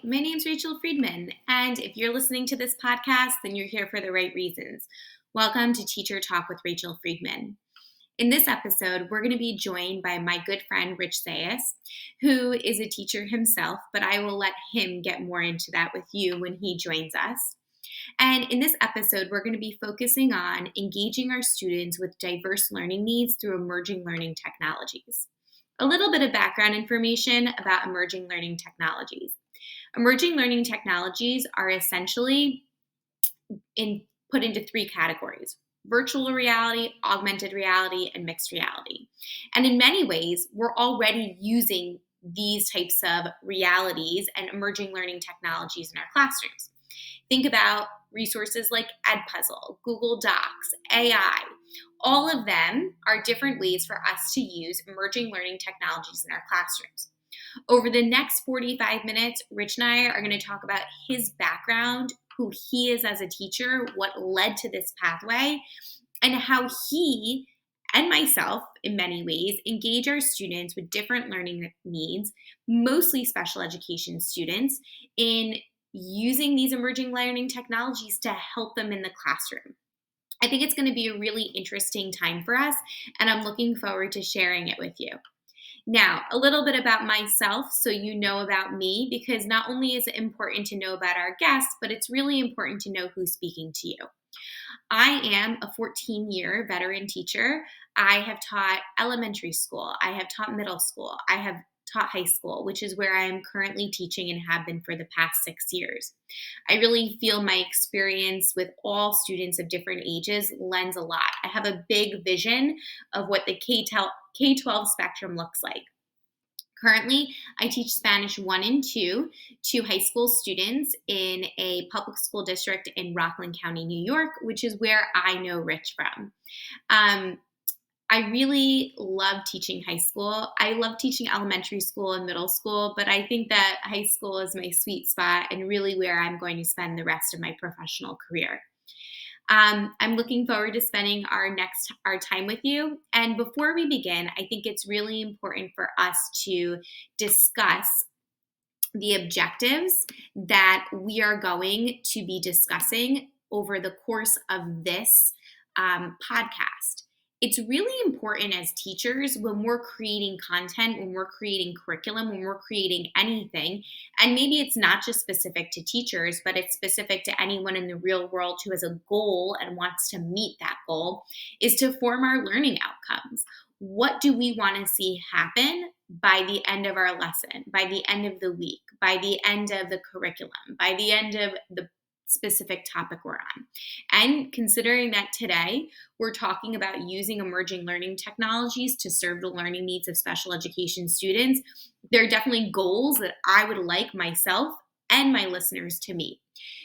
my name's Rachel Friedman, and if you're listening to this podcast, then you're here for the right reasons. Welcome to Teacher Talk with Rachel Friedman. In this episode, we're going to be joined by my good friend, Rich Zayas, who is a teacher himself, but I will let him get more into that with you when he joins us. And in this episode, we're going to be focusing on engaging our students with diverse learning needs through emerging learning technologies. A little bit of background information about emerging learning technologies. Emerging learning technologies are essentially put into three categories: virtual reality, augmented reality, and mixed reality. And in many ways, we're already using these types of realities and emerging learning technologies in our classrooms. Think about resources like Edpuzzle, Google Docs, AI. All of them are different ways for us to use emerging learning technologies in our classrooms. Over the next 45 minutes, Rich and I are going to talk about his background, who he is as a teacher, what led to this pathway, and how he and myself, in many ways, engage our students with different learning needs, mostly special education students, in using these emerging learning technologies to help them in the classroom. I think it's going to be a really interesting time for us, and I'm looking forward to sharing it with you. Now, a little bit about myself so you know about me, because not only is it important to know about our guests, but it's really important to know who's speaking to you. I am a 14-year veteran teacher. I have taught elementary school. I have taught middle school. I have taught high school, which is where I am currently teaching and have been for the past 6 years. I really feel my experience with all students of different ages lends a lot. I have a big vision of what the K-12 spectrum looks like. Currently, I teach Spanish 1 and 2 to high school students in a public school district in Rockland County, New York, which is where I know Rich from. I really love teaching high school. I love teaching elementary school and middle school, but I think that high school is my sweet spot and really where I'm going to spend the rest of my professional career. I'm looking forward to spending our time with you. And before we begin, I think it's really important for us to discuss the objectives that we are going to be discussing over the course of this podcast. It's really important as teachers when we're creating content, when we're creating curriculum, when we're creating anything, and maybe it's not just specific to teachers, but it's specific to anyone in the real world who has a goal and wants to meet that goal, is to form our learning outcomes. What do we want to see happen by the end of our lesson, by the end of the week, by the end of the curriculum, by the end of the specific topic we're on? And considering that today we're talking about using emerging learning technologies to serve the learning needs of special education students, there are definitely goals that I would like myself and my listeners to meet.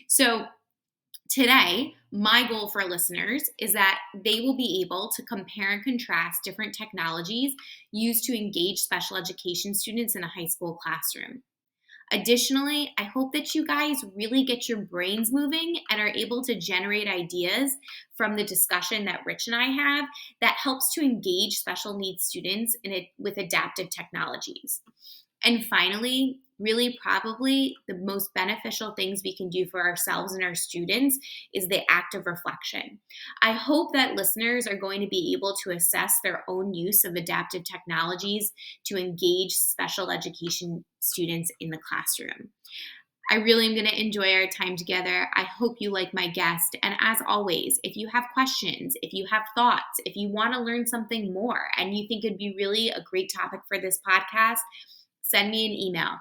So today, my goal for listeners is that they will be able to compare and contrast different technologies used to engage special education students in a high school classroom. Additionally, I hope that you guys really get your brains moving and are able to generate ideas from the discussion that Rich and I have that helps to engage special needs students with adaptive technologies. And finally, really probably the most beneficial things we can do for ourselves and our students is the act of reflection. I hope that listeners are going to be able to assess their own use of adaptive technologies to engage special education students in the classroom. I really am going to enjoy our time together. I hope you like my guest. And as always, if you have questions, if you have thoughts, if you want to learn something more and you think it'd be really a great topic for this podcast, send me an email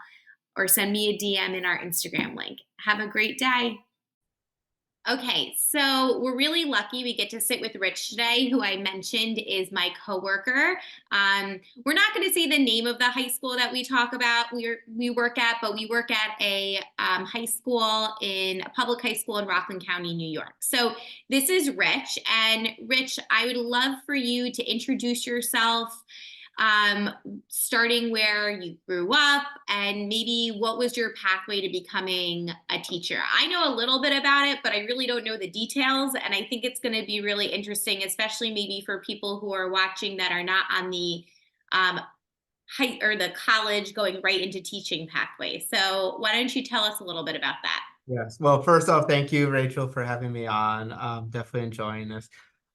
or send me a DM in our Instagram link. Have a great day. Okay, so we're really lucky we get to sit with Rich today, who I mentioned is my coworker. We're not going to say the name of the high school that we talk about, we work at, but we work at a public high school in Rockland County, New York. So this is Rich, and Rich, I would love for you to introduce yourself, starting where you grew up and maybe what was your pathway to becoming a teacher. I know a little bit about it, but I really don't know the details. And I think it's going to be really interesting, especially maybe for people who are watching that are not on the high or the college going right into teaching pathway. So why don't you tell us a little bit about that? Yes. Well, first off, thank you, Rachel, for having me on. Definitely enjoying this.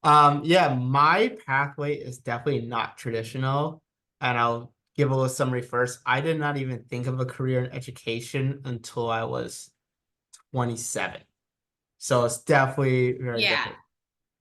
Yeah, my pathway is definitely not traditional, and I'll give a little summary first. I did not even think of a career in education until I was 27. So it's definitely very Yeah. different.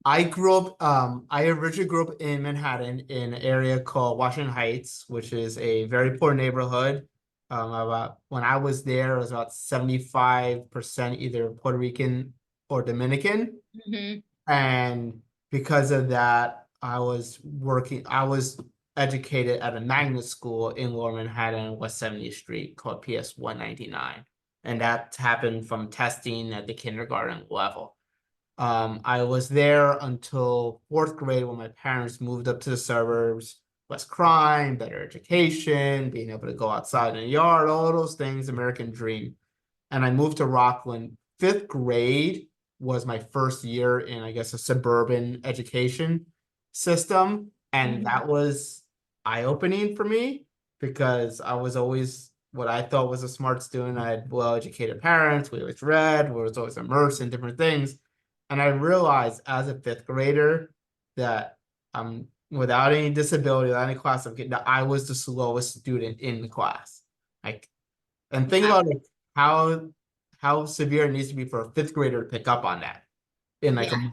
I originally grew up in Manhattan in an area called Washington Heights, which is a very poor neighborhood. About when I was there, it was about 75% either Puerto Rican or Dominican. Hmm. And because of that, I was educated at a magnet school in Lower Manhattan, West 70th Street called PS 199. And that happened from testing at the kindergarten level. I was there until fourth grade when my parents moved up to the suburbs. Less crime, better education, being able to go outside in the yard, all those things, American dream. And I moved to Rockland. Fifth grade was my first year in, I guess, a suburban education system. And Hmm. that was eye-opening for me because I was always what I thought was a smart student. I had well-educated parents. We always read. We was always immersed in different things. And I realized as a fifth grader that without any disability, without any classification, that I was the slowest student in the class. Like, and think Wow. about like how severe it needs to be for a fifth grader to pick up on that in like a Yeah.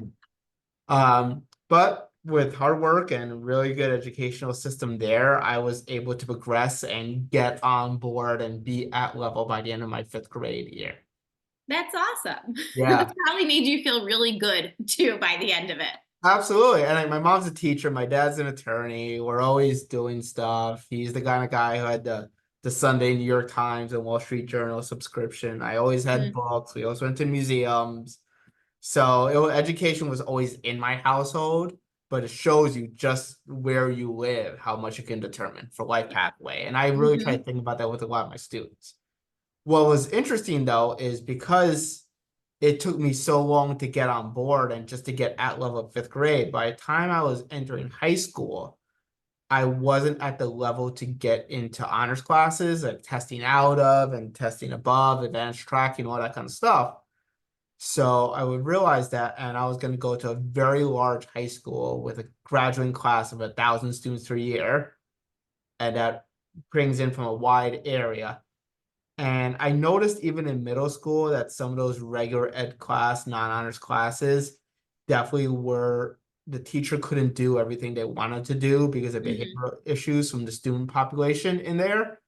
month. But with hard work and really good educational system there, I was able to progress and get on board and be at level by the end of my fifth grade year. That's awesome. That's Yeah. probably made you feel really good too by the end of it. Absolutely. And like, my mom's a teacher, my dad's an attorney. We're always doing stuff. He's the kind of guy who had the Sunday New York Times and Wall Street Journal subscription. I always had Mhm. books. We also went to museums. So education was always in my household, but it shows you just where you live, how much you can determine for life pathway. And I really try to Mhm. think about that with a lot of my students. What was interesting though is because it took me so long to get on board and just to get at level of fifth grade, by the time I was entering high school, I wasn't at the level to get into honors classes, like testing out of and testing above, advanced tracking, all that kind of stuff. So I would realize that, and I was going to go to a very large high school with a graduating class of 1,000 students per year, and that brings in from a wide area. And I noticed even in middle school that some of those regular ed class, non-honors classes definitely were the teacher couldn't do everything they wanted to do because of Mhm. behavioral issues from the student population in there.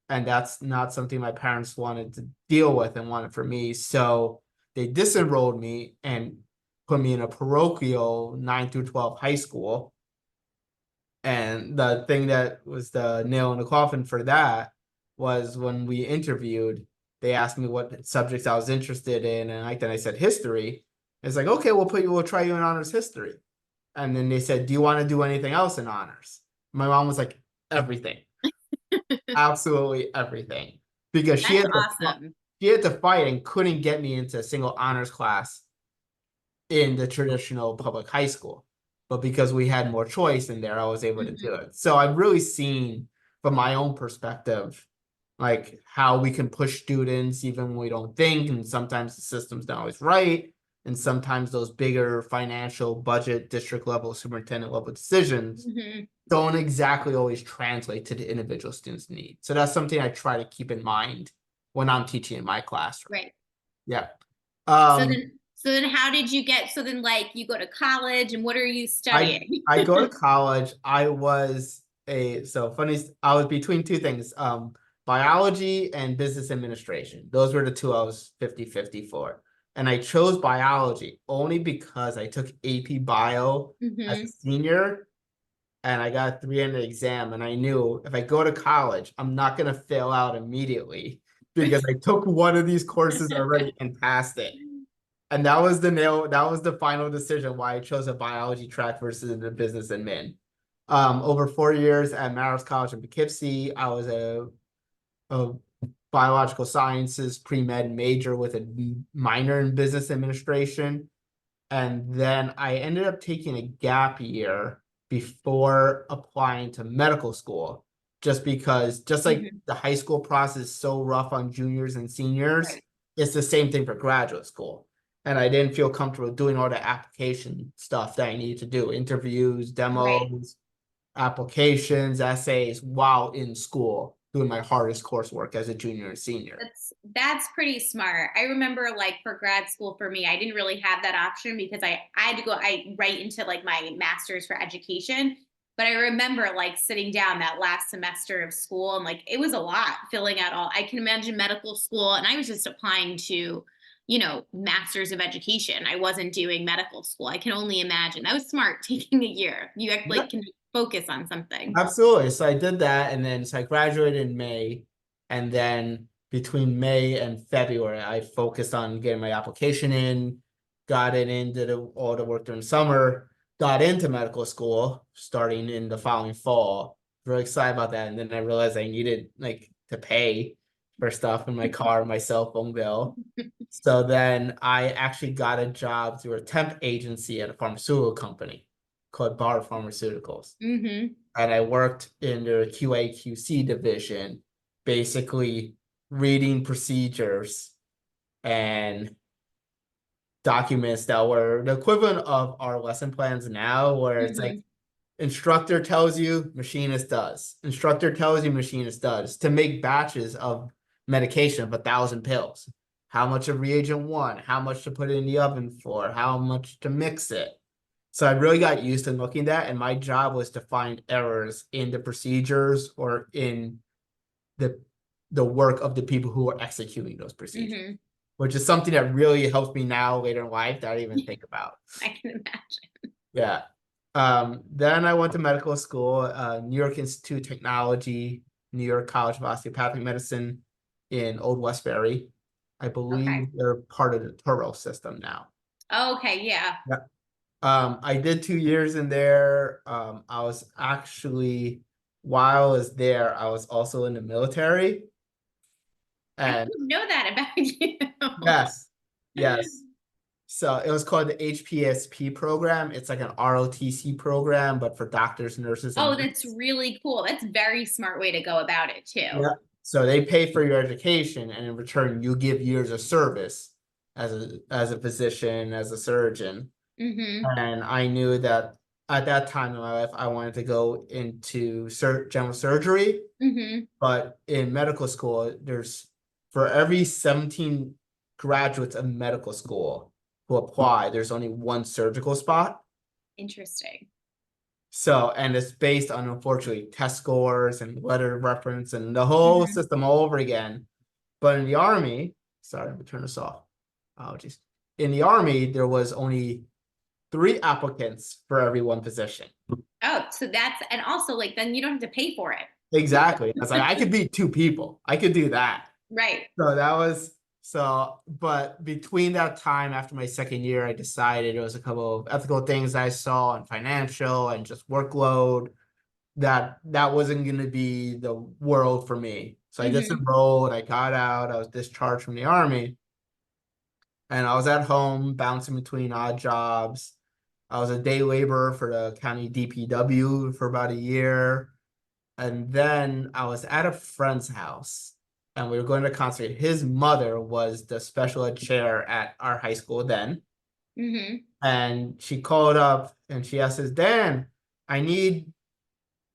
And that's not something my parents wanted to deal with and wanted for me. So they disenrolled me and put me in a parochial 9 through 12 high school. And the thing that was the nail in the coffin for that was when we interviewed, they asked me what subjects I was interested in, and then I said history. It's like, okay, we'll try you in honors history. And then they said, do you want to do anything else in honors? My mom was like, everything, absolutely everything, because That's awesome. she had to fight and couldn't get me into a single honors class in the traditional public high school. But because we had more choice in there, I was able to do Mhm. it. So I've really seen from my own perspective, like how we can push students even when we don't think, and sometimes the system's not always right. And sometimes those bigger financial budget, district level, superintendent level decisions Mhm. don't exactly always translate to the individual student's need. So that's something I try to keep in mind when I'm teaching in my classroom. Right. Yeah. So Um, then how did you get so then like you go to college and what are you I studying? I go to college. I was a so funny. I was between two things, biology and business administration. Those were the two I was 50-50 for. And I chose biology only because I took AP Bio as a Hmm. senior and I got a 3 on the exam. And I knew if I go to college, I'm not gonna fail out immediately because I took one of these courses already and passed it. And that was the final decision why I chose a biology track versus the business admin. Over 4 years at Marist College in Poughkeepsie, I was a biological sciences pre-med major with a minor in business administration. And then I ended up taking a gap year before applying to medical school, just because just like Mhm. the high school process is so rough on juniors and seniors, Right. it's the same thing for graduate school. And I didn't feel comfortable doing all the application stuff that I needed to do, interviews, Right. demos, applications, essays while in school, doing my hardest coursework as a junior and senior. That's pretty smart. I remember like for grad school for me, I didn't really have that option because I had to go right into like my master's for education. But I remember like sitting down that last semester of school and like it was a lot filling out all I can imagine medical school and I was just applying to, masters of education. I wasn't doing medical school. I can only imagine. That was smart taking a year. You Yeah, like can focus on something. absolutely. So I did that, and then so I graduated in May, and then between May and February, I focused on getting my application in, got it in, did all the work during summer, got into medical school starting in the following fall. Really excited about that, and then I realized I needed like to pay for stuff in my car, my cell phone bill. So then I actually got a job through a temp agency at a pharmaceutical company called Bar Pharmaceuticals, Hmm. and I worked in their QA QC division, basically reading procedures and documents that were the equivalent of our lesson plans now, where it's like Hmm. instructor tells you, machinist does. Instructor tells you, machinist does. To make batches of medication of 1,000 pills. How much of reagent one, how much to put it in the oven for, how much to mix it. So I really got used to looking at that, and my job was to find errors in the procedures or in the the work of the people who are executing those procedures, Hmm. which is something that really helps me now later in life that I didn't even think about. I can imagine. Yeah. Then I went to medical school, New York Institute of Technology, New York College of Osteopathic Medicine in Old Westbury. I Okay. believe they're part of the Toro system now. Okay, yeah. Yeah. I did 2 years in there. I was actually, while I was there, I was also in the military. I And didn't know that about you. yes, yes. So it was called the HPSP program. It's like an ROTC program, but for doctors, nurses, and Oh, that's vets. really cool. That's a very smart way to go about it too. Yeah. So they pay for your education, and in return, you give years of service as a physician, as a surgeon. Hmm. And I knew that at that time in my life, I wanted to go into general surgery. Hmm. But in medical school, there's for every 17 graduates of medical school who apply, there's only one surgical spot. Interesting. So, and it's based on, unfortunately, test scores and letter reference and the whole Hmm. system all over again. But in the Army, sorry, let me turn this off. Apologies. In the Army, there was only 3 applicants for every one position. Oh, so that's and also like then you don't have to pay for Exactly. I was like, I it. could beat 2 people. I could do that. Right. So that was so, but between that time after my second year, I decided it was a couple of ethical things I saw and financial and just workload that wasn't going to be the world for me. So I Hmm. disenrolled, I got out, I was discharged from the Army, and I was at home bouncing between odd jobs. I was a day laborer for the county DPW for about a year. And then I was at a friend's house and we were going to a concert. His mother was the special ed chair at our high school then. Hmm. And she called up and she asked us, Dan, I need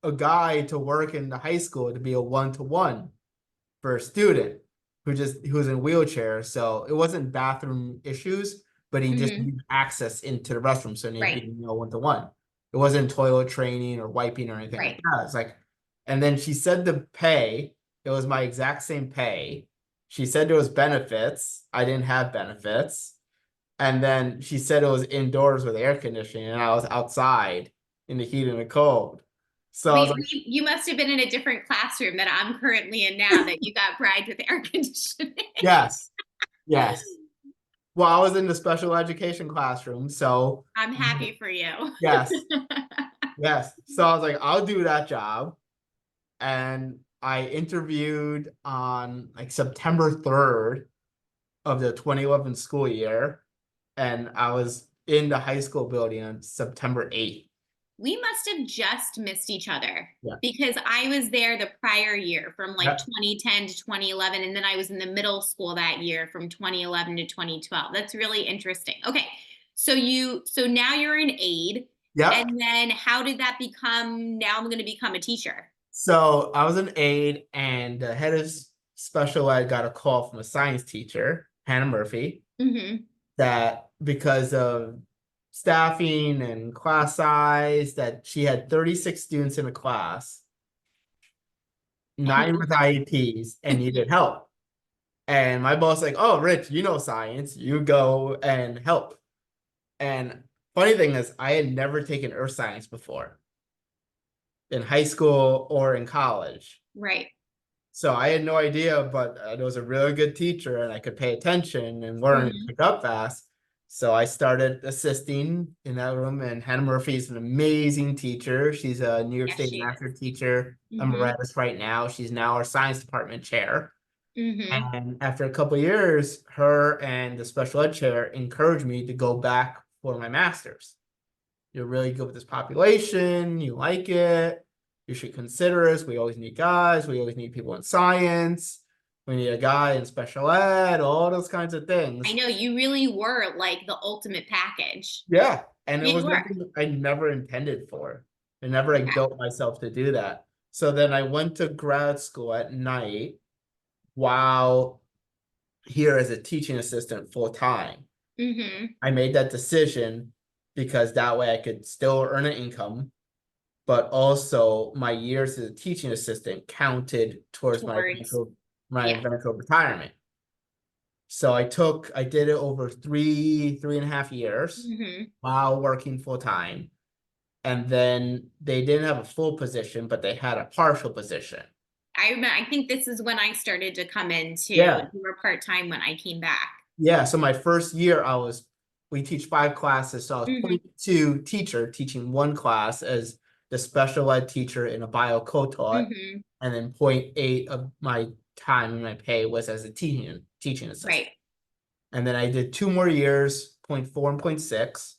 a guy to work in the high school to be a one-to-one for a student who was in a wheelchair. So it wasn't bathroom issues, but he just Hmm. needed access into the restroom. So he Right. needed, one-to-one. It wasn't toilet training or wiping or anything like Right. that. It's like, and then she said the pay, it was my exact same pay. She said there was benefits. I didn't have benefits. And then she said it was indoors with air conditioning, and I was outside in the heat and the cold. So I was like, You must have been in a different classroom that I'm currently in now that you got bribed with air conditioning. yes, yes. Well, I was in the special education classroom, so I'm happy for you. yes, yes. So I was like, I'll do that job. And I interviewed on like September 3rd of the 2011 school year, and I was in the high school building on September 8th. We must have just missed each other Yeah. because I was there the prior year from like Yep. 2010 to 2011. And then I was in the middle school that year from 2011 to 2012. That's really interesting. Okay. So now you're an aide. Yep. And then how did that become? Now I'm going to become a teacher. So I was an aide, and the head of special ed got a call from a science teacher, Hannah Murphy, Mm-hmm. that because of staffing and class size, that she had 36 students in a class, And 9 with IEPs, and needed help. And my boss like, oh, Rich, you know science, you go and help. And funny thing is, I had never taken earth science before in high school or in college. right. So I had no idea, but it was a really good teacher and I could pay attention and learn and Mm-hmm. pick up fast. So I started assisting in that room, and Hannah Murphy is an amazing teacher. She's a New York Yes, State she master is. teacher, Mm-hmm. emeritus right now. She's now our science department chair. Mm-hmm. And after a couple of years, her and the special ed chair encouraged me to go back for my master's. You're really good with this population. You like it. You should consider us. We always need guys. We always need people in science. We need a guy in special ed, all those kinds of I things. know you really were like the ultimate package. Yeah. And it You was were. nothing I never intended for. I never like, Okay. built myself to do that. So then I went to grad school at night while here as a teaching assistant full time. Mm-hmm. I made that decision because that way I could still earn an income, but also my years as a teaching assistant counted towards Towards, my yeah. eventual retirement. So I did it over 3.5 years Mm-hmm. while working full time. And then they didn't have a full position, but they had a partial position. I remember, I think this is when I started to come into, Yeah. you were part-time when I came back. Yeah. So my first year, we teach 5 classes. So I was Mm-hmm. 0.2 teacher teaching one class as the special ed teacher in a bio co-taught. Mm-hmm. And then 0.8 of my time and my pay was as a teaching assistant. Right. And then I did 2 more years, 0.4 and 0.6.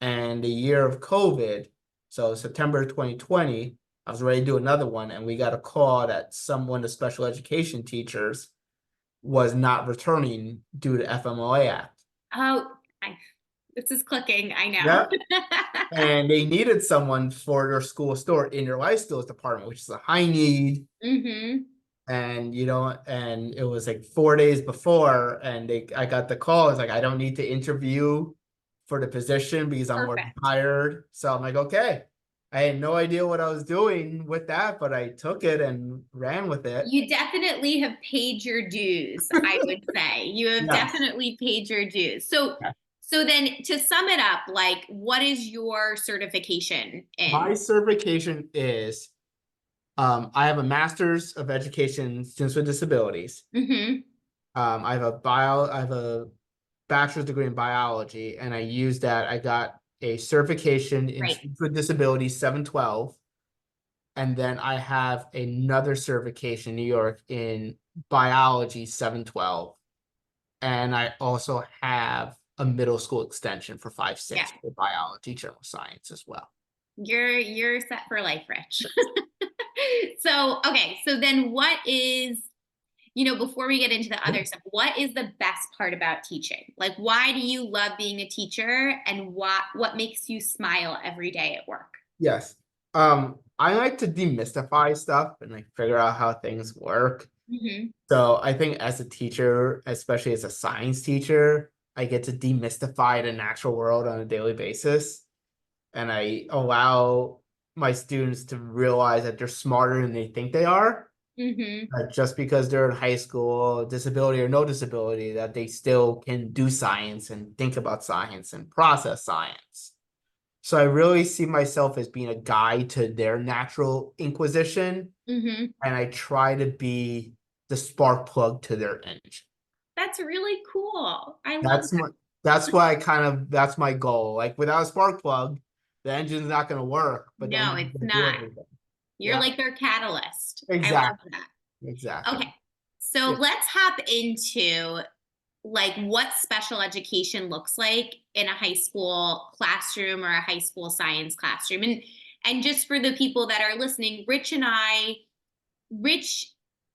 And the year of COVID, so September 2020, I was ready to do another one, and we got a call that someone, the special education teachers, was not returning due to FMLA Act. Oh, this is clicking. I know. Yeah. And they needed someone for their school store in their life skills department, which is a high need. Mm-hmm. And and it was like 4 days before, and I got the call. It's like, I don't need to interview for the position because I'm already Perfect. hired. So I'm like, okay. I had no idea what I was doing with that, but I took it and ran with it. You definitely have paid your dues, I would say. You have Yes. definitely paid your dues. So then to sum it up, like what is your certification My in? certification is I have a master's of education in students with disabilities. Mm-hmm. I have a bachelor's degree in biology, and I used that. I got a certification in Right. students with disabilities 712, and then I have another certification in New York in biology 712, and I also have a middle school extension for 5-6 Yeah. for biology, general science as well. You're set for life, Rich. So, okay. So then what is, before we get into the other stuff, what is the best part about teaching? Like why do you love being a teacher and what makes you smile every day at work? Yes. I like to demystify stuff and like figure out how things work. Mm-hmm. So I think as a teacher, especially as a science teacher, I get to demystify the natural world on a daily basis. And I allow my students to realize that they're smarter than they think they are. Mm-hmm. Just because they're in high school, disability or no disability, that they still can do science and think about science and process science. So I really see myself as being a guide to their natural inquisition, Mm-hmm. and I try to be the spark plug to their engine. That's really cool. I love That's my that's my goal. Like without a spark plug, the engine's not gonna work, but the No, engine's it's gonna do not. everything. You're Yeah, like their catalyst. I love exactly. that. Exactly. Okay. So Yeah. let's hop into like what special education looks like in a high school classroom or a high school science classroom. And just for the people that are listening, Rich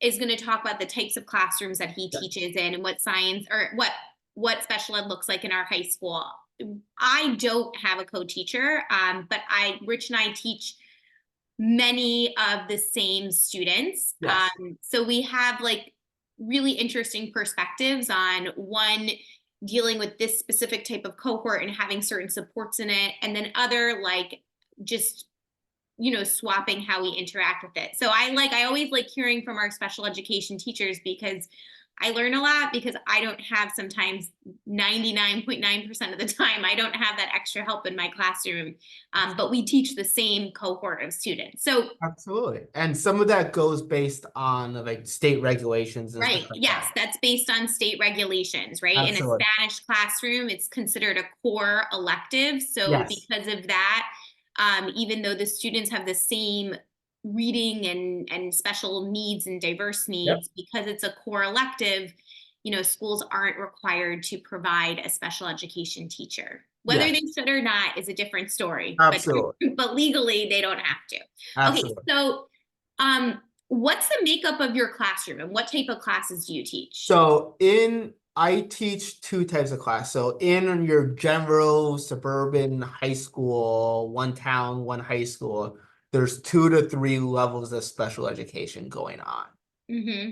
is going to talk about the types of classrooms that he Yeah. teaches in and what science or what special ed looks like in our high school. I don't have a co-teacher, but Rich and I teach many of the same students. Yes. So we have like really interesting perspectives on one dealing with this specific type of cohort and having certain supports in it, and then other like just swapping how we interact with it. So I always like hearing from our special education teachers because I learn a lot because I don't have sometimes 99.9% of the time, I don't have that extra help in my classroom. But we teach the same cohort of students. So Absolutely. And some of that goes based on like state regulations and stuff right. like Yes, that. that's based on state regulations, right? In a Absolutely. Spanish classroom, it's considered a core elective. So Yes. because of that, even though the students have the same reading and special needs and diverse Yep. needs, because it's a core elective, schools aren't required to provide a special education teacher. Whether Yes. they should or not is a different story, but Absolutely. but legally they don't have to. Okay, Absolutely. so um, what's the makeup of your classroom and what type of classes do you teach? So I teach two types of class. So in your general suburban high school, one town, one high school, there's 2 to 3 levels of special education going on. Mm-hmm.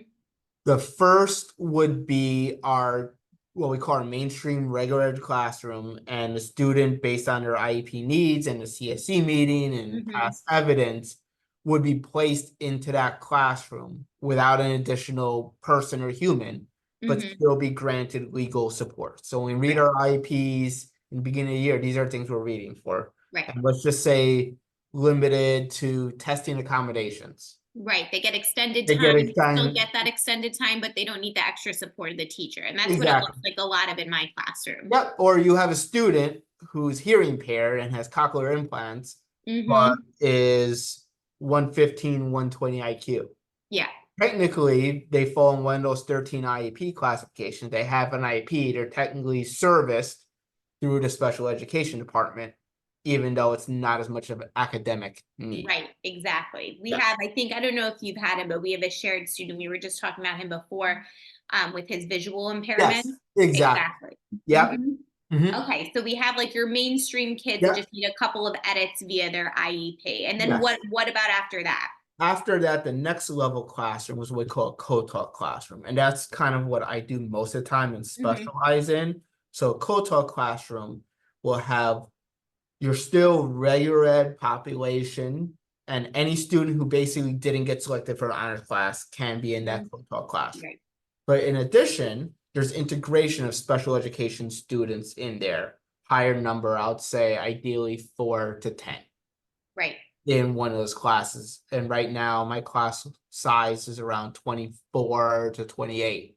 The first would be our what we call our mainstream regular ed classroom, and the student, based on their IEP needs and the CSE meeting and Mm-hmm. past evidence, would be placed into that classroom without an additional person or human, but Mm-hmm. still be granted legal support. So when we read Right. our IEPs in the beginning of the year, these are things we're reading for. Right. And let's just say limited to testing accommodations. Right. They get extended They get time, still extended. get that extended time, but they don't need the extra support of the teacher. And that's what it looks Exactly. like a lot of in my classroom. Yep. Or you have a student who's hearing impaired and has cochlear implants, but Mm-hmm. is 115, 120 IQ. Yeah. Technically, they fall in one of those 13 IEP classifications. They have an IEP. They're technically serviced through the special education department, even though it's not as much of an academic need. Right, exactly. We Yeah. have, I think, I don't know if you've had him, but we have a shared student. We were just talking about him before, with his visual Yes, impairment. exactly. Exactly. Yep. Mhm. Mhm. Okay, so we have like your mainstream kids that Yep. just need a couple of edits via their IEP. And then Yes. what about after that? After that, the next level classroom was what we call a co-taught classroom. And that's kind of what I do most of the time and Mhm. specialize in. So co-taught classroom will have your still regular ed population, and any student who basically didn't get selected for an honors class can be in that Mhm. co-taught classroom. Right. But in addition, there's integration of special education students in there. Higher number, I would say ideally 4 to 10 Right. in one of those classes. And right now, my class size is around 24 to 28.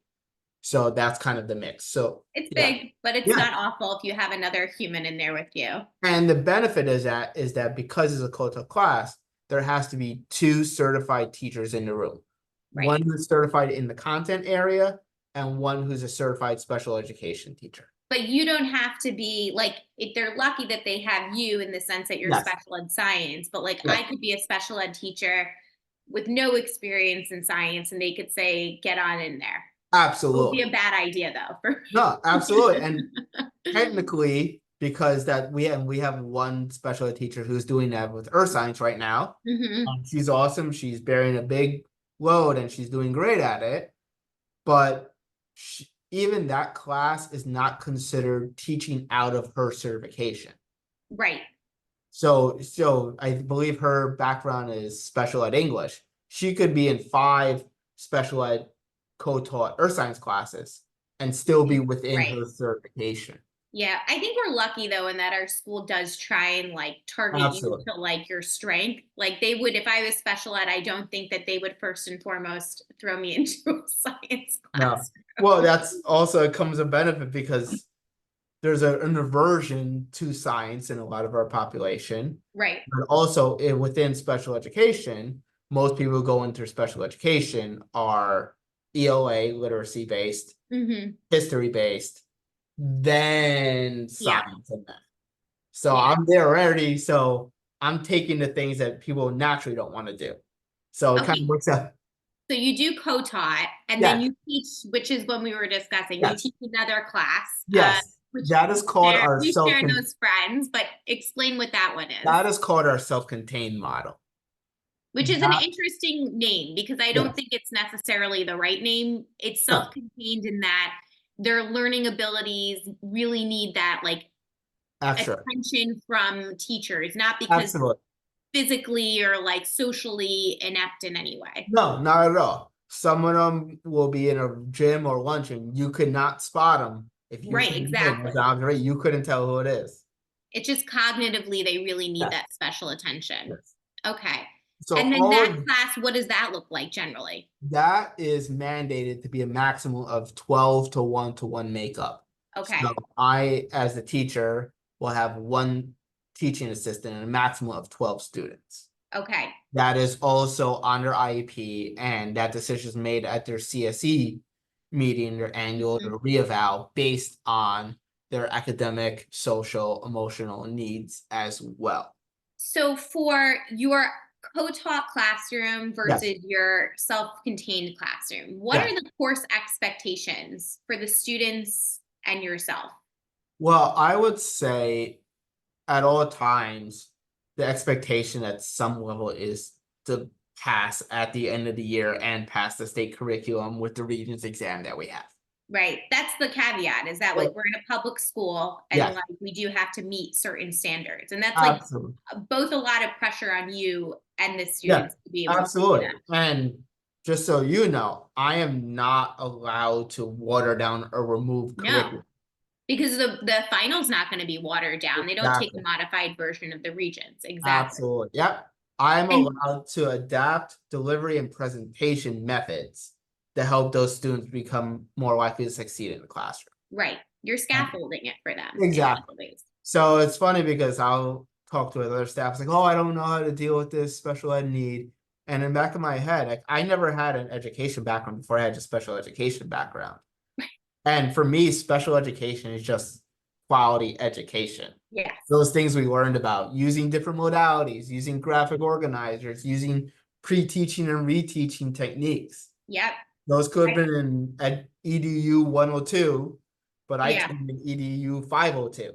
So that's kind of the mix. So It's yeah, big, but it's yeah. not awful if you have another human in there with you. And the benefit is that because it's a co-taught class, there has to be 2 certified teachers in the room. Right. One who's certified in the content area and one who's a certified special education teacher. But you don't have to be like, if they're lucky that they have you in the sense that you're Yes. special ed science, but like Yes. I could be a special ed teacher with no experience in science and they could say, get on in there. It would be Absolutely. a bad idea though. No, absolutely. And technically, because that we have one special ed teacher who's doing that with earth science right now. Mhm. She's awesome. She's bearing a big load and she's doing great at it. But even that class is not considered teaching out of her certification. Right. So I believe her background is special ed English. She could be in 5 special ed co-taught earth science classes and still be within Right. her certification. Yeah. I think we're lucky though, in that our school does try and like target you Absolutely. to like your strength. Like they would, if I was special ed, I don't think that they would first and foremost throw me into a science No. class. Well, that's also comes a benefit because there's an aversion to science in a lot of our population. Right. But also within special education, most people who go into special education are ELA, literacy based, Mm-hmm. history based, then Yeah. science and math. So Yeah. I'm there already. So I'm taking the things that people naturally don't want to do. So it kind of Okay. works out. So you do co-taught, and then Yes, you teach, which is when we were discussing, you yes, teach another class, yes. which That is called our we share those friends, but explain what that one is. that is called our self-contained model. Which is an That, interesting name because I don't yes. think it's necessarily the right name. It's No, self-contained in that their learning abilities really need that like actually, attention from teachers, not because absolutely. physically or like socially inept in any way. No, not at all. Some of them will be in a gym or luncheon. You could not spot them if you Right, came in as exactly. observation. You couldn't tell who it is. It's just cognitively they really need Yes, that special attention. yes. Okay. So And then all that of class, what does that look like generally? that is mandated to be a maximum of 12 to one makeup. So Okay. I, as the teacher, will have one teaching assistant and a maximum of 12 students. Okay. That is also on their IEP, and that decision is made at their CSE meeting, their annual, Mhm. their reeval, based on their academic, social, emotional needs as well. So for your co-taught classroom Yes, versus your self-contained classroom, what yes. are the course expectations for the students and yourself? Well, I would say at all times, the expectation at some level is to pass at the end of the year and pass the state curriculum with the Regents exam that we have. Right. That's the caveat is that like So, we're in a public school and yes, like we do have to meet certain standards. And that's like absolutely. both a lot of pressure on you and the Yeah, students to be able to do absolutely. that. And just so you know, I am not allowed to water down or remove No, curriculum. because the final's not going to be watered down. They don't take a Exactly. modified version of the regents. Exactly. Absolutely. Yep. I'm And allowed to adapt delivery and presentation methods to help those students become more likely to succeed in the classroom. right, you're scaffolding it for them in a lot Exactly. of ways. So it's funny because I'll talk to other staff, it's like, oh, I don't know how to deal with this special ed need. And in the back of my head, like, I never had an education background before I had a special education background. And for me, special education is just quality education. Yes. Those things we learned about using different modalities, using graphic organizers, using pre-teaching and reteaching techniques. Yep. Those could I, have been in at EDU 102, but I yeah. came in EDU 502.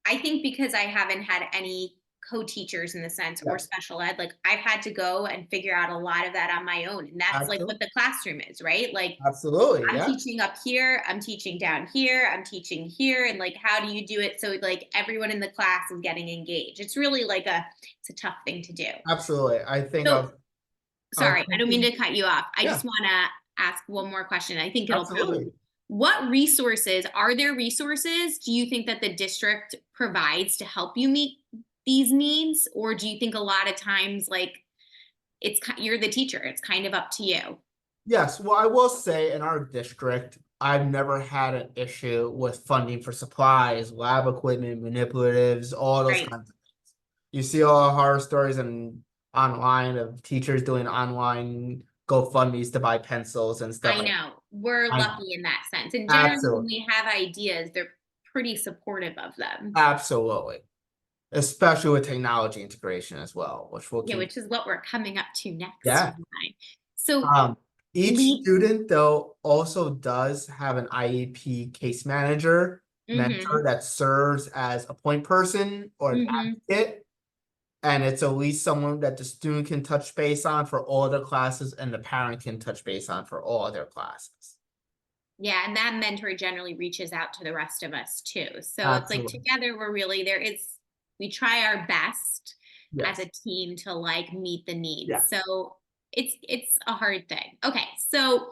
I think because I haven't had any co-teachers in the sense or Yes, special ed, like I've had to go and figure out a lot of that on my own. And that's like what absolutely. the classroom is, right? Like Absolutely. I'm Yeah. teaching up here, I'm teaching down here, I'm teaching here. And like, how do you do it so like everyone in the class is getting engaged? It's really like it's a tough thing to do. Absolutely. I think So I was sorry, I don't mean thinking, to cut you off. I yeah, just want to ask one more question. I think it'll probably, absolutely. what resources are there resources do you think that the district provides to help you meet these needs? Or do you think a lot of times like you're the teacher, it's kind of up to you? Yes, well, I will say in our district, I've never had an issue with funding for supplies, lab equipment, manipulatives, all those Right. kinds of things. You see all the horror stories and online of teachers doing online GoFundMe's to buy pencils and stuff I like know. We're that. lucky in that sense. And generally when Absolutely, we have ideas, they're pretty supportive of them. absolutely. Especially with technology integration as well, which we'll Yeah, keep. which is what we're coming up to next, you Yeah. and I. So Um, each lead. student though also does have an IEP case manager mentor Mm-hmm. that serves as a point person or an Mm-hmm. advocate. And it's at least someone that the student can touch base on for all their classes and the parent can touch base on for all their classes. Yeah, and that mentor generally reaches out to the rest of us too. So it's like Absolutely. together we're really we try our best as a Yes. team to like meet the needs. Yes. So it's a hard thing. Okay, so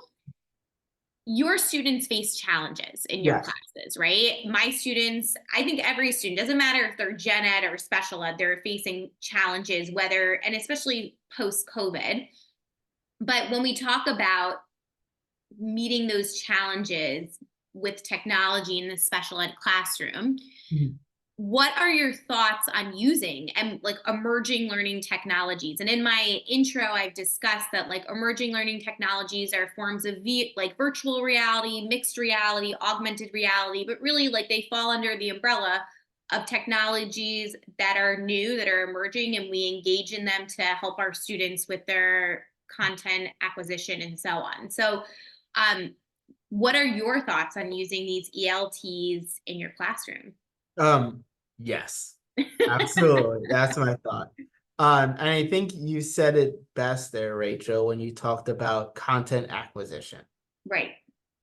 your students face challenges in your Yes. classes, right? My students, I think every student, doesn't matter if they're gen ed or special ed, they're facing challenges, whether, and especially post COVID. But when we talk about meeting those challenges with technology in the special ed classroom, Mhm. what are your thoughts on using and like emerging learning technologies? And in my intro, I've discussed that like emerging learning technologies are forms of like virtual reality, mixed reality, augmented reality, but really like they fall under the umbrella of technologies that are new, that are emerging, and we engage in them to help our students with their content acquisition and so on. So, um, what are your thoughts on using these ELTs in your classroom? Um, yes, absolutely. That's my thought. And I think you said it best there, Rachel, when you talked about content acquisition. Right.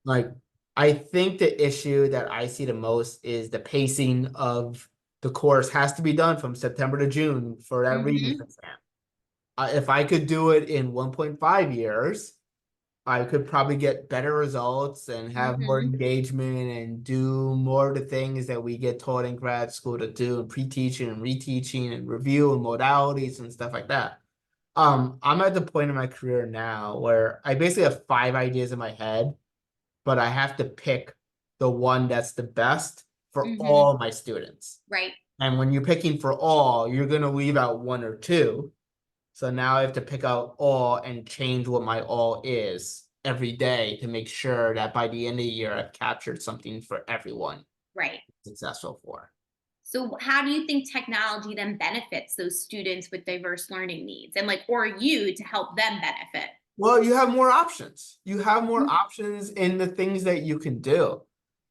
Like, I think the issue that I see the most is the pacing of the course has to be done from September to June for that reading Mhm. exam. If I could do it in 1.5 years, I could probably get better results and have more Mhm. engagement and do more of the things that we get taught in grad school to do, and pre-teaching and reteaching and review and modalities and stuff like that. I'm at the point in my career now where I basically have 5 ideas in my head, but I have to pick the one that's the best for Mhm. all my students. Right. And when you're picking for all, you're going to leave out one or two. So now I have to pick out all and change what my all is every day to make sure that by the end of the year, I've captured something for everyone Right. successful for. So how do you think technology then benefits those students with diverse learning needs and like or you to help them benefit? Well, you have more options. You have more Mhm. options in the things that you can do.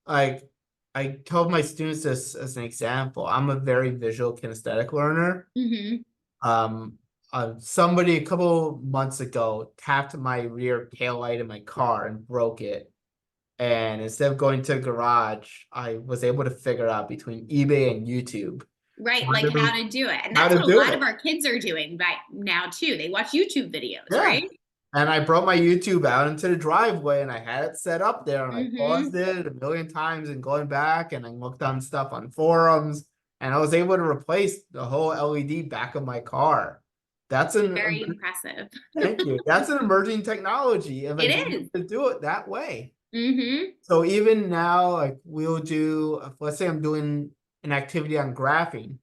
Like I told my students this as an example. I'm a very visual kinesthetic learner. Mhm. Um, Somebody a couple months ago tapped my rear tail light in my car and broke it. And instead of going to a garage, I was able to figure out between eBay and YouTube Right, how like how to, to do it. And how that's to what a do lot of it. our kids are doing right now too. They watch YouTube videos, Yeah. right? And I brought my YouTube out into the driveway and I had it set up there and I paused Mhm. it a million times and going back and I looked on stuff on forums and I was able to replace the whole LED back of my car. That's Very impressive. thank you. That's an emerging technology if I It get is. to do it that way. Mhm. So even now, like we'll do, let's say I'm doing an activity on graphing,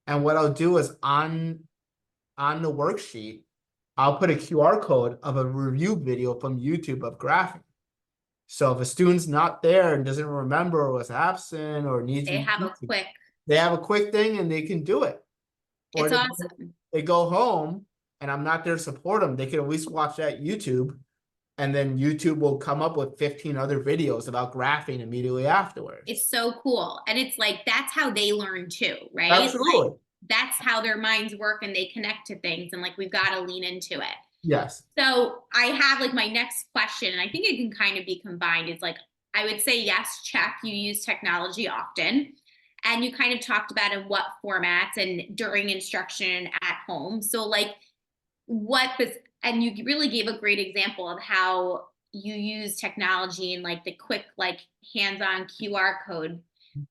and what I'll do is on the worksheet, I'll put a QR code of a review video from YouTube of graphing. So if a student's not there and doesn't remember or was absent or needs They have a reteaching, quick. they have a quick thing and they can do it. Or It's awesome. they go home and I'm not there to support them. They can at least watch that YouTube and then YouTube will come up with 15 other videos about graphing immediately afterwards. It's so cool. And it's like that's how they learn too, right? Like Absolutely. that's how their minds work and they connect to things and like we've got to lean into it. Yes. So I have like my next question, and I think it can kind of be combined. Is like I would say yes, check. You use technology often, and you kind of talked about in what formats and during instruction at home. So like what this, and you really gave a great example of how you use technology and like the quick like hands-on QR code,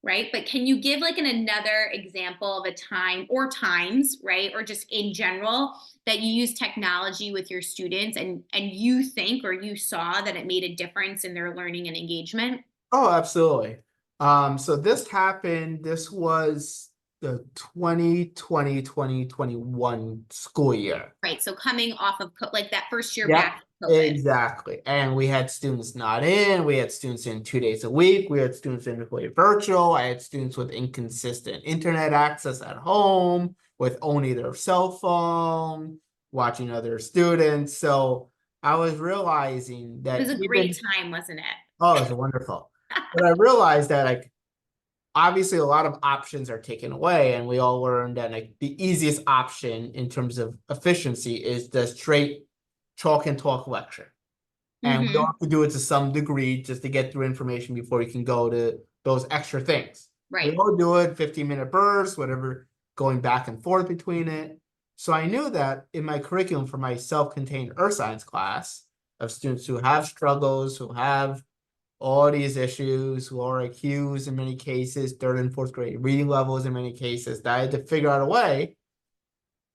right? But can you give like another example of a time or times, right? Or just in general that you use technology with your students and you think or you saw that it made a difference in their learning and engagement? Oh, absolutely. So this happened, this was the 2020-2021 school year. Right. So coming off of like that first year Yep, back of COVID. exactly. And we had students not in, we had students in 2 days a week, we had students in fully virtual, I had students with inconsistent internet access at home, with only their cell phone, watching other students. So I was realizing It was that a great even, time, wasn't oh, it? it's wonderful. But I realized that like obviously a lot of options are taken away and we all learned that like the easiest option in terms of efficiency is the straight chalk and talk lecture, and we all Hmm. have to do it to some degree just to get through information before you can go to those extra things. We Right. all do it 15-minute bursts, whatever, going back and forth between it. So I knew that in my curriculum for my self-contained earth science class of students who have struggles, who have all these issues, lower IQs in many cases, third and fourth grade reading levels in many cases, that I had to figure out a way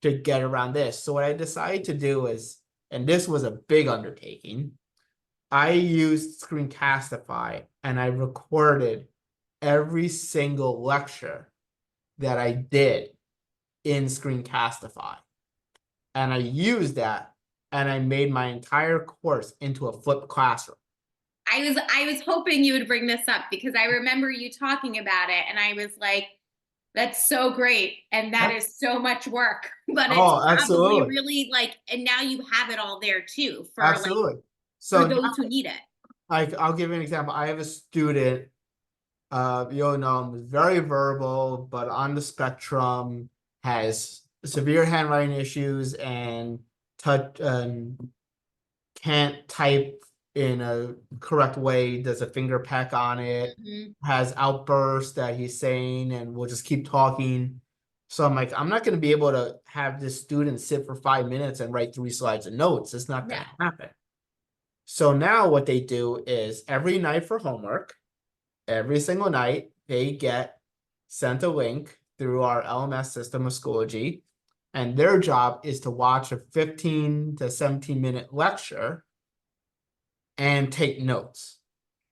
to get around this. So what I decided to do is, and this was a big undertaking, I used Screencastify and I recorded every single lecture that I did in Screencastify. And I used that and I made my entire course into a flipped classroom. I was hoping you would bring this up because I remember you talking about it and I was like, that's so great. And that is so much work, but it's Oh, probably absolutely. really like, and now you have it all there too Absolutely. for So now, those who need it. I'll give you an example. I have a student, you'll know him, very verbal, but on the spectrum, has severe handwriting issues and touch can't type in a correct way, does a finger peck on it, has outbursts that he's saying, and will just keep talking. So I'm like, I'm not going to be able to have this student sit for 5 minutes and write 3 slides of notes. It's not going to happen. So now what they do is every night for homework, every single night, they get sent a link through our LMS system of Schoology, and their job is to watch a 15 to 17-minute lecture and take notes.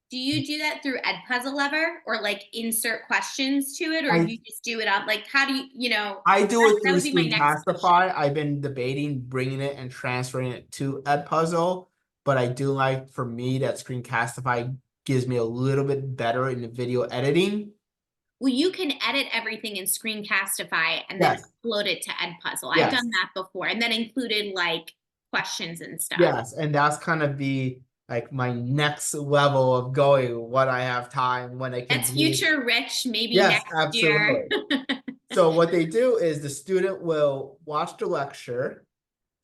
Do you do that through Edpuzzle ever or like insert questions to it, or do I you just do it up? Like, how do I do it that through would be my next question. Screencastify. I've been debating bringing it and transferring it to Edpuzzle, but I do like, for me, that Screencastify gives me a little bit better in the video editing. Well, you can edit everything in Screencastify and then Yes, upload it to Edpuzzle. I've yes, done that before, and then included like questions and stuff. yes, and that's kind of be like my next level of going when I have time, when I can That's do. future Rich, maybe Yes, next year. absolutely. So what they do is the student will watch the lecture,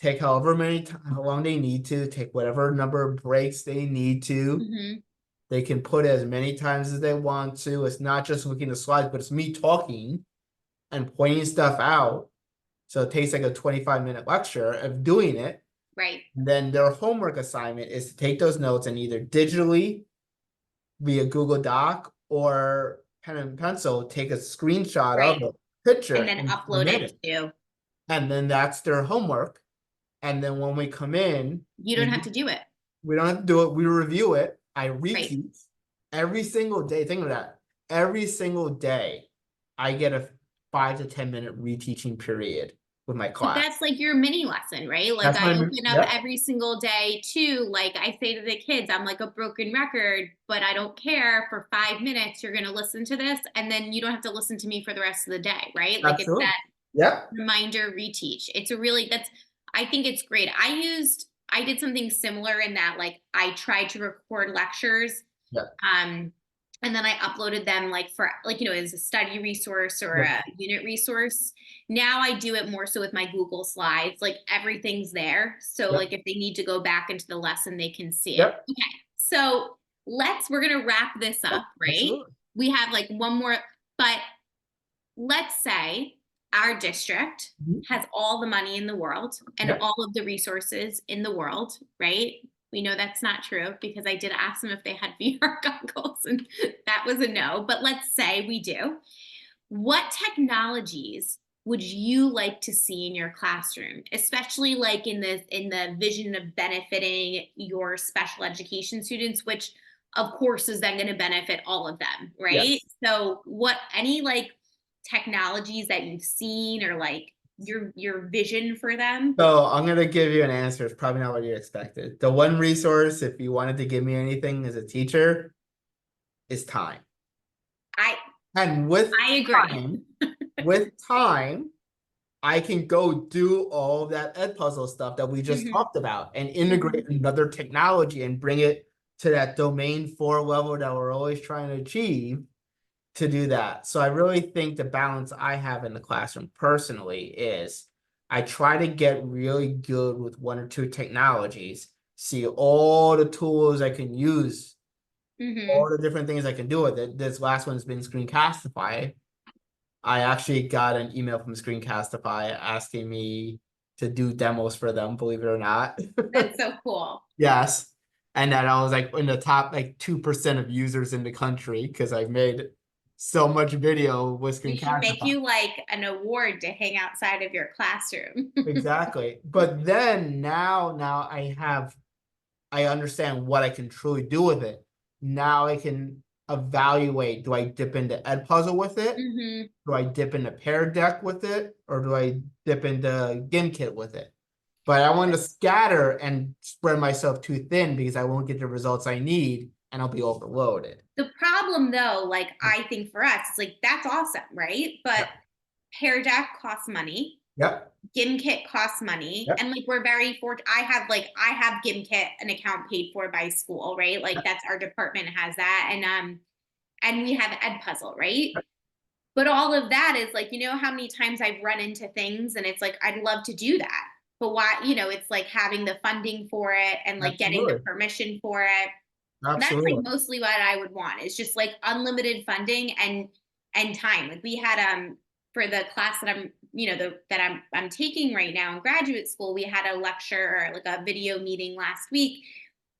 take however many how long they need to, take whatever number of breaks they need to. Mhm. They can put it as many times as they want to. It's not just looking at the slides, but it's me talking and pointing stuff out. So it takes like a 25-minute lecture of doing it. Right. And then their homework assignment is to take those notes and either digitally via Google Doc or pen and pencil, take a screenshot of Right. the picture And then and upload submit it it. too. And then that's their homework. And then when we come in, You don't have to do it. we don't have to do it. We review it. I Right. reteach every single day. Think of that. Every single day, I get a 5 to 10 minute reteaching period with my But class. that's like your mini lesson, right? Like That's I my, open up yeah, every single day too. Like I say to the kids, I'm like a broken record, but I don't care. For 5 minutes, you're going to listen to this, and then you don't have to listen to me for the rest of the day, right? Like it's absolutely. that Yeah, reminder reteach. It's a really, I think it's great. I did something similar in that, like I tried to record lectures, yeah, um, and then I uploaded them like for like, as a study resource or yeah, a unit resource. Now I do it more so with my Google Slides, like everything's there. So yeah, like if they need to go back into the lesson, they can see it. yeah, Okay. So we're going to wrap this yeah, up, right? absolutely. We have like one more, but let's say our district Mhm. has all the money in the world and Yeah, all of the resources in the world, right? We know that's not true because I did ask them if they had VR goggles and that was a no. But let's say we do. What technologies would you like to see in your classroom, especially like in the vision of benefiting your special education students, which of course is then going to benefit all of them, right? yes. So what any like technologies that you've seen or like your vision for them? So I'm gonna give you an answer. It's probably not what you expected. The one resource, if you wanted to give me anything as a teacher, is time. I And with I agree. time, with time, I can go do all that Edpuzzle stuff that we just Mhm. talked about and integrate Mhm. another technology and bring it to that domain 4 level that we're always trying to achieve to do that. So I really think the balance I have in the classroom personally is I try to get really good with 1 or 2 technologies, see all the tools I can use, all Mhm. the different things I can do with it. This last one's been Screencastify. I actually got an email from Screencastify asking me to do demos for them, believe it or not. That's so cool. Yes. And then I was like in the top like 2% of users in the country because I've made so much video with We should make Screencastify. you like an award to hang outside of your classroom. Exactly. But then now I understand what I can truly do with it. Now I can evaluate, do I dip into Edpuzzle with it? Mm-hmm. Do I dip into Pear Deck with it? Or do I dip into GimKit with it? But I want to scatter and spread myself too thin because I won't get the results I need and I'll be overloaded. The problem though, like I think for us, it's like that's awesome, right? But Yep. Pear Deck costs money. Yep. GimKit costs money. Yep. And like we're very fortunate. I have GimKit, an account paid for by school, right? Like that's our department has that. And we have Edpuzzle, right? But all of that is like, you know how many times I've run into things and it's like I'd love to do that. But why, it's like having the funding for it and like getting the Absolutely. permission for it. That's like Absolutely. mostly what I would want. It's just like unlimited funding and time. Like we had for the class that I'm taking right now in graduate school, we had a lecture or like a video meeting last week,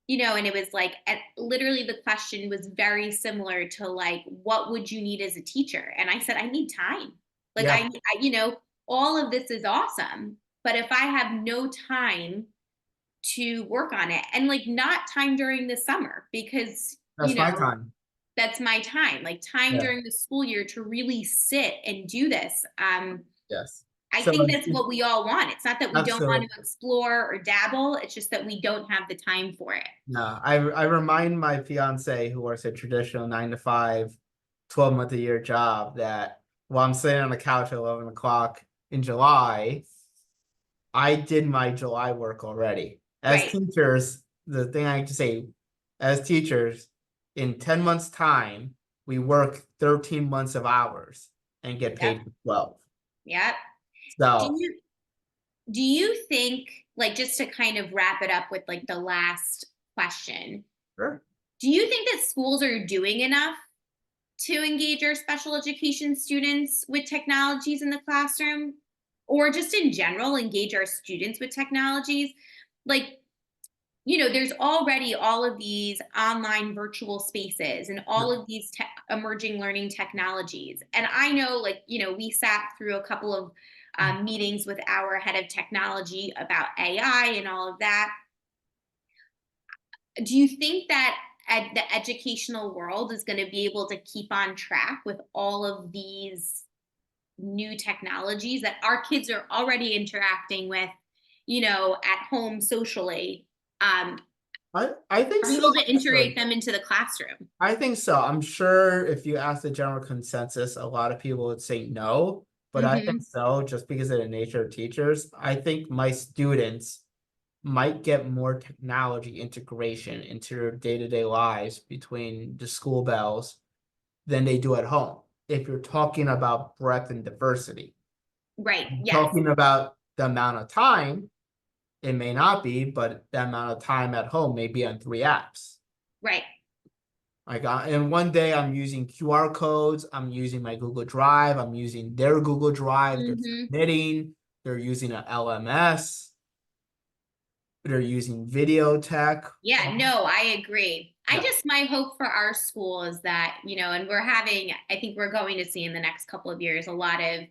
and it was like literally the question was very similar to like, what would you need as a teacher? And I said, I need time. Like Yeah, all of this is awesome, but if I have no time to work on it and like not time during the summer because that's my time. that's my time, like time Yeah. during the school year to really sit and do this. Yes. I So think that's what we all want. It's not that we don't want absolutely. to explore or dabble, it's just that we don't have the time for it. No, I remind my fiance who works a traditional 9 to 5, 12-month a year job that while I'm sitting on the couch at 11 o'clock in July, I did my July work already. As Right. teachers, the thing I have to say, as teachers, in 10 months' time, we work 13 months of hours and get Yep. paid for 12. Yep. Do So, you do you think, like, just to kind of wrap it up with like the last question, sure. do you think that schools are doing enough to engage our special education students with technologies in the classroom, or just in general engage our students with technologies? Like, there's already all of these online virtual spaces and all of these emerging learning technologies. And I know, like, we sat through a couple of meetings with our head of technology about AI and all of that. Do you think that the educational world is going to be able to keep on track with all of these new technologies that our kids are already interacting with, at home socially? I think Are we so, able to actually. integrate them into the classroom? I think so. I'm sure if you ask the general consensus, a lot of people would say no, but I think Mm-hmm. so just because of the nature of teachers. I think my students might get more technology integration into their day-to-day lives between the school bells than they do at home. If you're talking about breadth and diversity, Right. Yes. talking about the amount of time, it may not be, but the amount of time at home may be on 3 apps. Right. Like, and one day I'm using QR codes, I'm using my Google Drive, I'm using their Google Drive, they're Mm-hmm. submitting, they're using an LMS, they're using video tech. Yeah. No, I agree. I Yeah. just, my hope for our school is that, and I think we're going to see in the next couple of years a lot of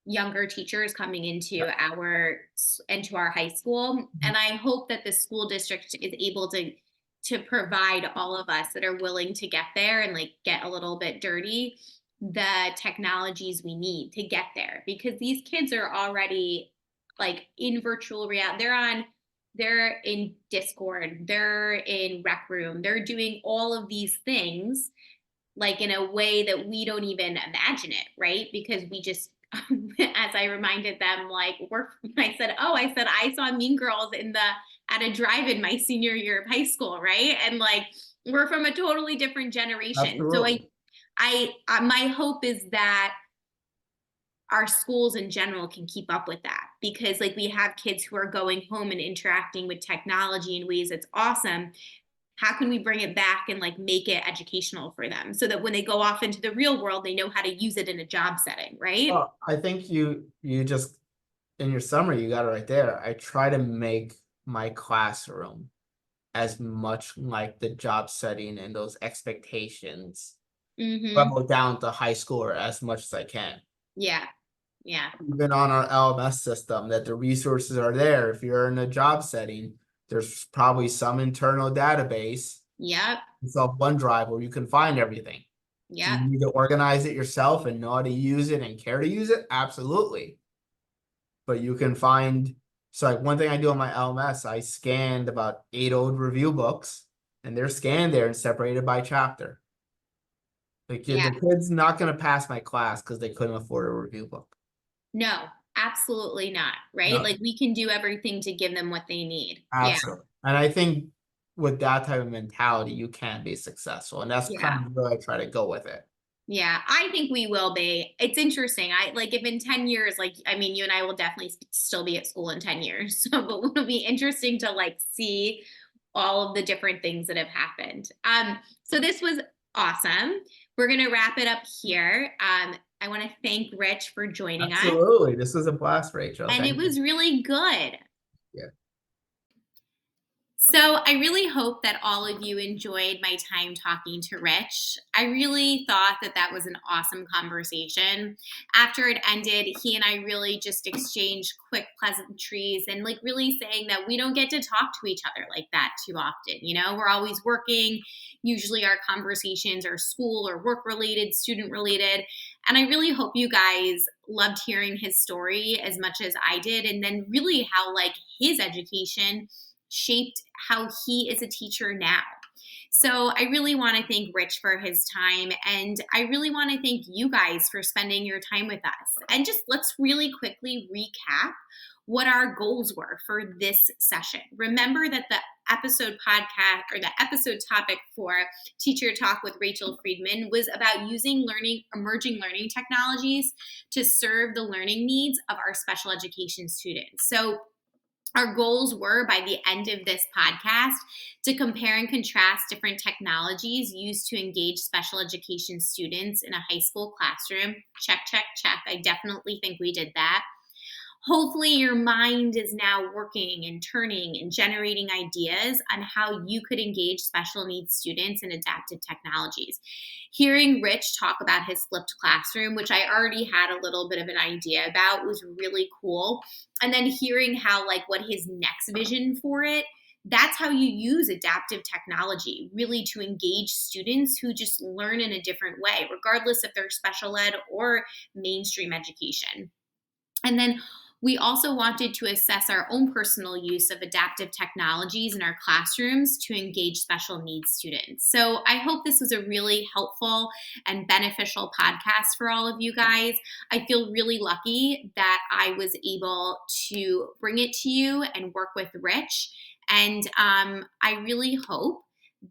younger teachers coming into our high school, and I hope that the school district is able to provide all of us that are willing to get there and like get a little bit dirty the technologies we need to get there, because these kids are already like in virtual reality. They're in Discord, they're in Rec Room, they're doing all of these things like in a way that we don't even imagine it, right? Because we just, as I reminded them, like I saw Mean Girls at a drive-in my senior year of high school, right? And like we're from a totally different generation. So Absolutely. my hope is that our schools in general can keep up with that, because like we have kids who are going home and interacting with technology in ways that's awesome. How can we bring it back and like make it educational for them so that when they go off into the real world they know how to use it in a job setting, right? Oh, I think you just in your summary, you got it right there. I try to make my classroom as much like the job setting and those expectations Mm-hmm. level down to high school or as much as I can. Yeah. Yeah. Even on our LMS system, that the resources are there. If you're in a job setting, there's probably some internal database Yep. It's on OneDrive where you can find everything. Do Yep. you need to organize it yourself and know how to use it and care to use it? Absolutely. But you can find, so like one thing I do on my LMS, I scanned about 8 old review books and they're scanned there and separated by chapter. Yeah. The kid's not going to pass my class because they couldn't afford a review book. No, absolutely not. Right. No, Like we can do everything to give them what they need. Yeah. absolutely. And I think with that type of mentality, you can be successful. And that's Yeah. kind of where I try to go with it. Yeah, I think we will be. It's interesting. I like if in 10 years, like, I mean, you and I will definitely still be at school in 10 years. So, but it'll be interesting to like see all of the different things that have happened. So this was awesome. We're going to wrap it up here. I want to thank Rich for joining us. Absolutely. This was a blast, Rachel. And Thank it was really good. you. So I really hope that all of you enjoyed my time talking to Rich. I really thought that that was an awesome conversation. After it ended, he and I really just exchanged quick pleasantries and like really saying that we don't get to talk to each other like that too often. You know, we're always working. Usually our conversations are school or work related, student related. And I really hope you guys loved hearing his story as much as I did. And then really how like his education shaped how he is a teacher now. So I really want to thank Rich for his time. And I really want to thank you guys for spending your time with us. And just let's really quickly recap what our goals were for this session. Remember that the episode podcast or the episode topic for Teacher Talk with Rachel Friedman was about using emerging learning technologies to serve the learning needs of our special education students. So our goals were by the end of this podcast to compare and contrast different technologies used to engage special education students in a high school classroom. Check, check, check. I definitely think we did that. Hopefully your mind is now working and turning and generating ideas on how you could engage special needs students in adaptive technologies. Hearing Rich talk about his flipped classroom, which I already had a little bit of an idea about, was really cool. And then hearing how like what his next vision for it, that's how you use adaptive technology really to engage students who just learn in a different way, regardless if they're special ed or mainstream education. And then we also wanted to assess our own personal use of adaptive technologies in our classrooms to engage special needs students. So I hope this was a really helpful and beneficial podcast for all of you guys. I feel really lucky that I was able to bring it to you and work with Rich. And I really hope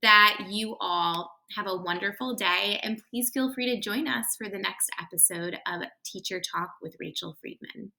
that you all have a wonderful day, and please feel free to join us for the next episode of Teacher Talk with Rachel Friedman.